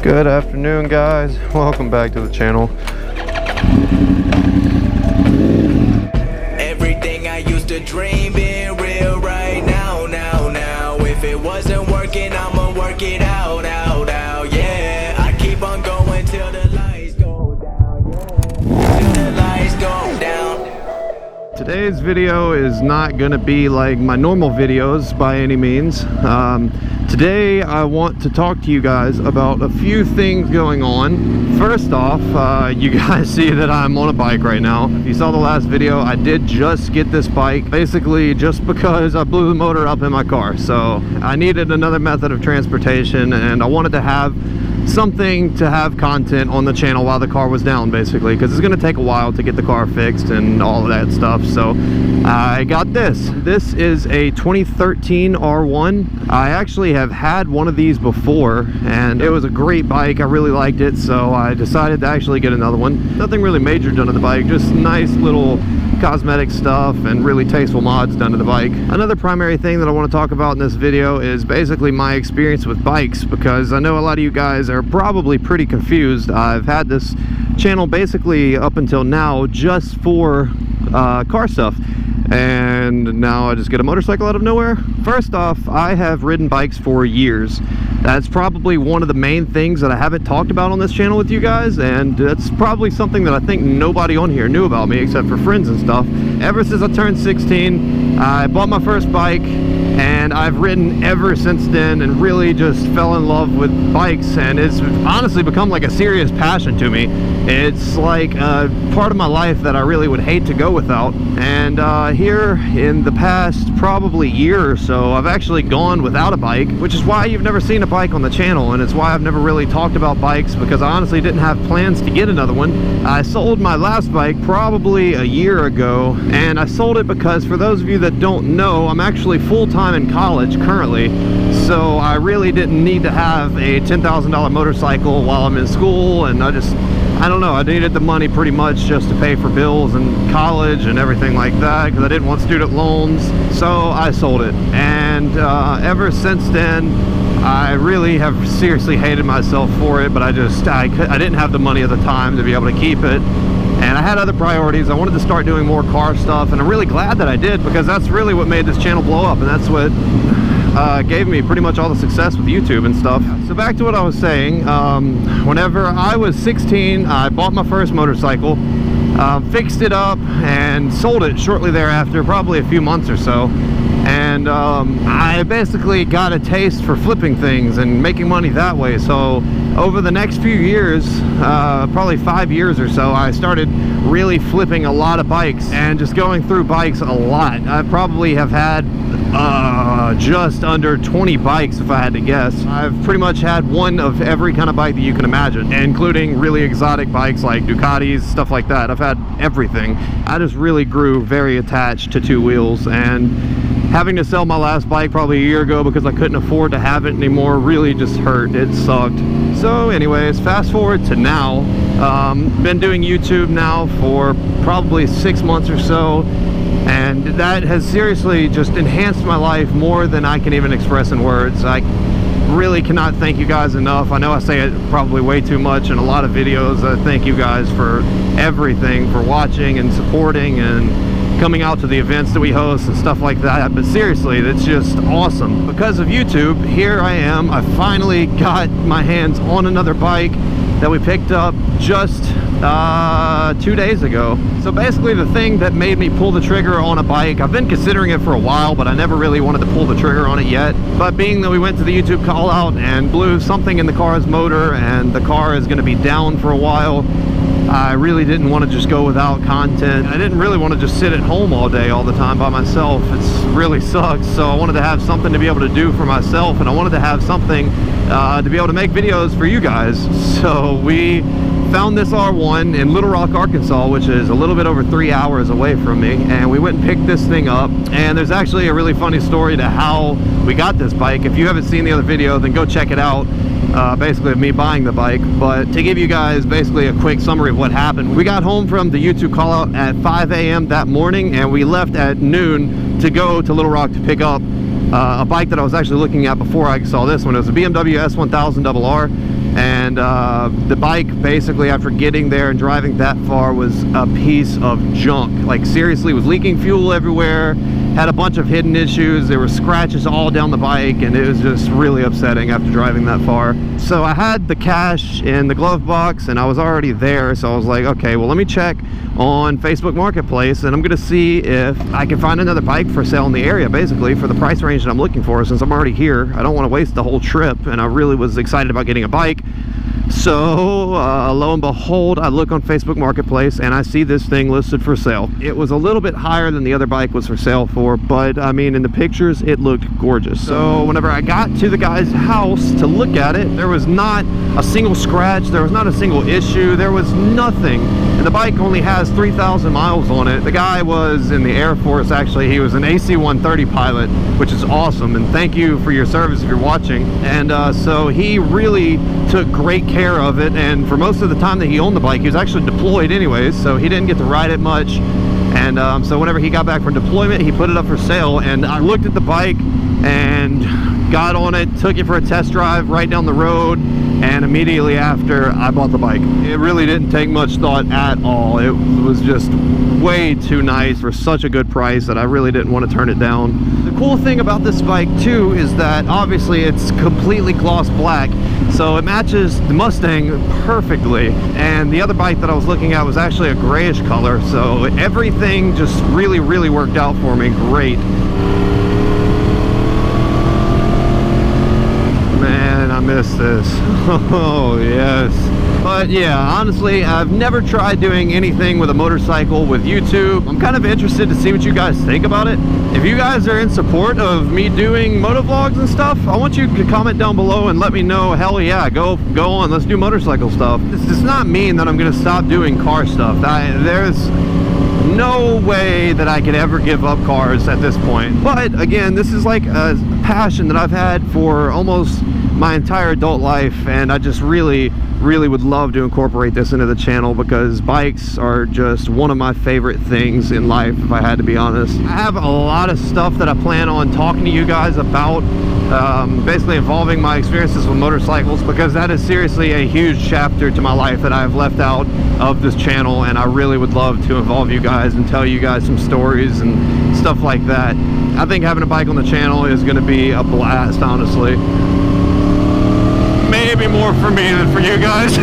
Good afternoon, guys. Welcome back to the channel. Everything I used to dream being real right now, now. If it wasn't working, I'ma work it out, yeah. I keep on going till the lights go down, yeah. Till the lights go down. Today's video is not gonna be like my normal videos by any means. Today I want to talk to you guys about a few things going on. First off, you guys see that I'm on a bike right now. If you saw the last video, I did just get this bike basically just because I blew the motor up in my car. So I needed another method of transportation and I wanted to have something to have content on the channel while the car was down, basically, because it's going to take a while to get the car fixed and all of that stuff. So I got this. This is a 2013 R1. I actually have had one of these before and it was a great bike. I really liked it, so I decided to actually get another one. Nothing really major done to the bike, just nice little cosmetic stuff and really tasteful mods done to the bike. Another primary thing that I want to talk about in this video is basically my experience with bikes, because I know a lot of you guys are probably pretty confused. I've had this channel basically up until now just for car stuff, and now I just get a motorcycle out of nowhere. First off, I have ridden bikes for years. That's probably one of the main things that I haven't talked about on this channel with you guys, and that's probably something that I think nobody on here knew about me except for friends and stuff. Ever since I turned 16, I bought my first bike and I've ridden ever since then and really just fell in love with bikes, and it's honestly become like a serious passion to me. It's like a part of my life that I really would hate to go without. And here in the past probably year or so, I've actually gone without a bike, which is why you've never seen a bike on the channel, and it's why I've never really talked about bikes, because I honestly didn't have plans to get another one. I sold my last bike probably a year ago, and I sold it because, for those of you that don't know, I'm actually full-time in college currently, so I really didn't need to have a $10,000 motorcycle while I'm in school, and I don't know, I needed the money pretty much just to pay for bills and college and everything like that, because I didn't want student loans, so I sold it. And ever since then, I really have seriously hated myself for it, but I didn't have the money at the time to be able to keep it. And I had other priorities. I wanted to start doing more car stuff, and I'm really glad that I did, because that's really what made this channel blow up, and that's what gave me pretty much all the success with YouTube and stuff. So back to what I was saying, whenever I was 16, I bought my first motorcycle, fixed it up, and sold it shortly thereafter, probably a few months or so. And I basically got a taste for flipping things and making money that way. So over the next few years, probably 5 years or so, I started really flipping a lot of bikes and just going through bikes a lot. I probably have had just under 20 bikes, if I had to guess. I've pretty much had one of every kind of bike that you can imagine, including really exotic bikes like Ducatis, stuff like that. I've had everything. I just really grew very attached to two wheels, and having to sell my last bike probably a year ago because I couldn't afford to have it anymore really just hurt. It sucked. So anyways, fast forward to now. Been doing YouTube now for probably 6 months or so, and that has seriously just enhanced my life more than I can even express in words. I really cannot thank you guys enough. I know I say it probably way too much in a lot of videos. I thank you guys for everything, for watching and supporting and coming out to the events that we host and stuff like that. But seriously, that's just awesome. Because of YouTube, here I am. I finally got my hands on another bike that we picked up just 2 days ago. So basically, the thing that made me pull the trigger on a bike, I've been considering it for a while, but I never really wanted to pull the trigger on it yet. But being that we went to the YouTube call out and blew something in the car's motor, and the car is going to be down for a while, I really didn't want to just go without content. I didn't really want to just sit at home all day, all the time by myself. It's really sucks. So I wanted to have something to be able to do for myself, and I wanted to have something to be able to make videos for you guys. So we found this R1 in Little Rock, Arkansas, which is a little bit over 3 hours away from me, and we went and picked this thing up. And there's actually a really funny story to how we got this bike. If you haven't seen the other video, then go check it out. Basically of me buying the bike. But to give you guys basically a quick summary of what happened, we got home from the YouTube call out at 5 a.m. that morning, and we left at noon to go to Little Rock to pick up a bike that I was actually looking at before I saw this one. It was a BMW S1000RR. And the bike, basically, after getting there and driving that far, was a piece of junk. Like, seriously, was leaking fuel everywhere, had a bunch of hidden issues. There were scratches all down the bike, and it was just really upsetting after driving that far. So I had the cash in the glove box, and I was already there, so I was like, okay, well, let me check on Facebook Marketplace, and I'm gonna see if I can find another bike for sale in the area, basically, for the price range that I'm looking for. Since I'm already here, I don't want to waste the whole trip, and I really was excited about getting a bike. So lo and behold, I look on Facebook Marketplace and I see this thing listed for sale. It was a little bit higher than the other bike was for sale for, but I mean, in the pictures it looked gorgeous. So whenever I got to the guy's house to look at it, there was not a single scratch, there was not a single issue, there was nothing. And the bike only has 3,000 miles on it. The guy was in the Air Force, actually. He was an AC-130 pilot, which is awesome, and thank you for your service if you're watching. And so he really took great care of it, and for most of the time that he owned the bike, he was actually deployed anyways, so he didn't get to ride it much. And so whenever he got back from deployment, he put it up for sale, and I looked at the bike and got on it, took it for a test drive right down the road, and immediately after, I bought the bike. It really didn't take much thought at all. It was just way too nice for such a good price that I really didn't want to turn it down. The cool thing about this bike too is that obviously it's completely gloss black, so it matches the Mustang perfectly. And the other bike that I was looking at was actually a grayish color, so everything just really worked out for me great. Man, I miss this. Oh yes. But yeah, honestly, I've never tried doing anything with a motorcycle with YouTube. I'm kind of interested to see what you guys think about it. If you guys are in support of me doing motovlogs and stuff, I want you to comment down below and let me know, hell yeah, go on, let's do motorcycle stuff. This does not mean that I'm gonna stop doing car stuff. There's no way that I could ever give up cars at this point. But again, this is like a passion that I've had for almost my entire adult life, and I just really would love to incorporate this into the channel because bikes are just one of my favorite things in life, if I had to be honest. I have a lot of stuff that I plan on talking to you guys about, basically involving my experiences with motorcycles, because that is seriously a huge chapter to my life that I've left out of this channel, and I really would love to involve you guys and tell you guys some stories and stuff like that. I think having a bike on the channel is going to be a blast, honestly. Maybe more for me than for you guys.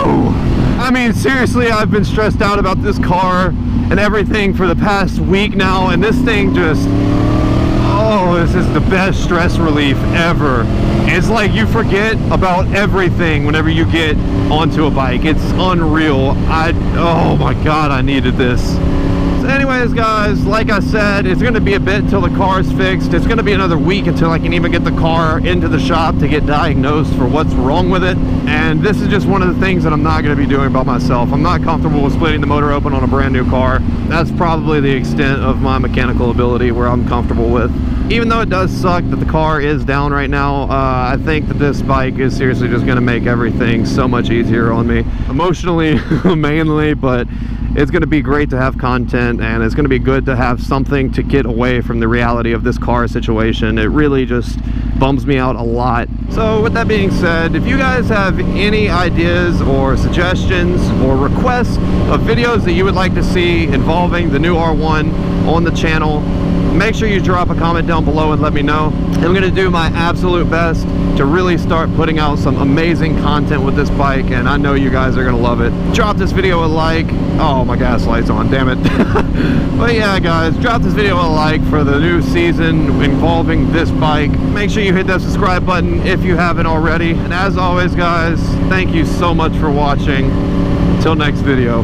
Woo! I mean, seriously, I've been stressed out about this car and everything for the past week now, and this thing just, oh, this is the best stress relief ever. It's like you forget about everything whenever you get onto a bike. It's unreal. Oh my God, I needed this. Anyways, guys, like I said, it's going to be a bit until the car is fixed. It's going to be another week until I can even get the car into the shop to get diagnosed for what's wrong with it. And this is just one of the things that I'm not going to be doing by myself. I'm not comfortable with splitting the motor open on a brand new car. That's probably the extent of my mechanical ability where I'm comfortable with. Even though it does suck that the car is down right now, I think that this bike is seriously just going to make everything so much easier on me. Emotionally, mainly, but it's going to be great to have content, and it's going to be good to have something to get away from the reality of this car situation. It really just bums me out a lot. So with that being said, if you guys have any ideas or suggestions or requests of videos that you would like to see involving the new R1 on the channel, make sure you drop a comment down below and let me know. I'm going to do my absolute best to really start putting out some amazing content with this bike, and I know you guys are going to love it. Drop this video a like. Oh, my gas light's on, damn it. But yeah, guys, drop this video a like for the new season involving this bike. Make sure you hit that subscribe button if you haven't already. And as always, guys, thank you so much for watching. Until next video.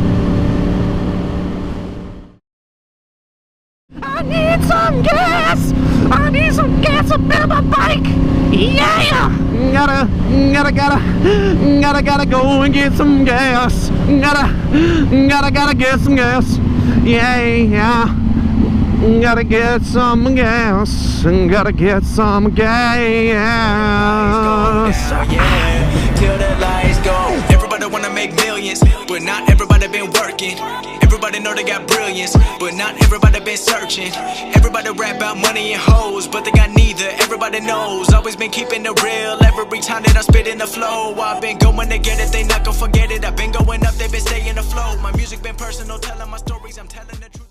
I need some gas! I need some gas up in my bike! Yeah! Gotta go and get some gas. Gotta get some gas. Yeah. Gotta get some gas. Gotta get some gas. So yeah, till the lights go. Everybody wanna make millions, but not everybody been working. Everybody know they got brilliance, but not everybody been searching. Everybody rap about money and hoes, but they got neither. Everybody knows, always been keeping it real. Every time that I spit in the flow, I've been going to get it, they not gon' forget it. I've been going up, they been staying afloat. My music been personal, telling my stories, I'm telling the truth.